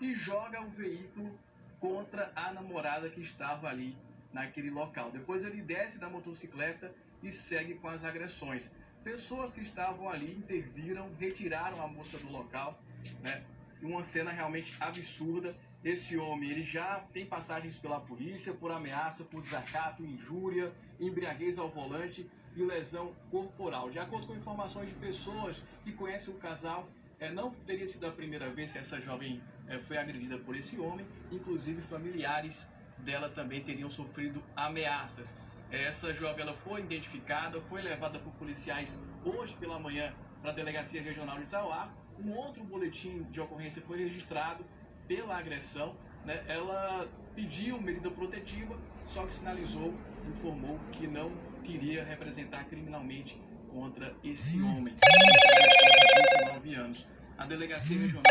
e joga o veículo contra a namorada que estava ali naquele local. Depois ele desce da motocicleta e segue com as agressões. Pessoas que estavam ali interviram, retiraram a moça do local, né? Uma cena realmente absurda. Esse homem, ele já tem passagens pela polícia por ameaça, por desacato, injúria, embriaguez ao volante e lesão corporal. De acordo com informações de pessoas que conhecem o casal, não teria sido a primeira vez que essa jovem foi agredida por esse homem. Inclusive familiares dela também teriam sofrido ameaças. Essa jovem ela foi identificada, foi levada por policiais hoje pela manhã para a Delegacia Regional de Itauá. Um outro boletim de ocorrência foi registrado pela agressão, né? Ela pediu medida protetiva, só que sinalizou, informou que não queria representar criminalmente contra esse homem, de 29 anos. A Delegacia Regional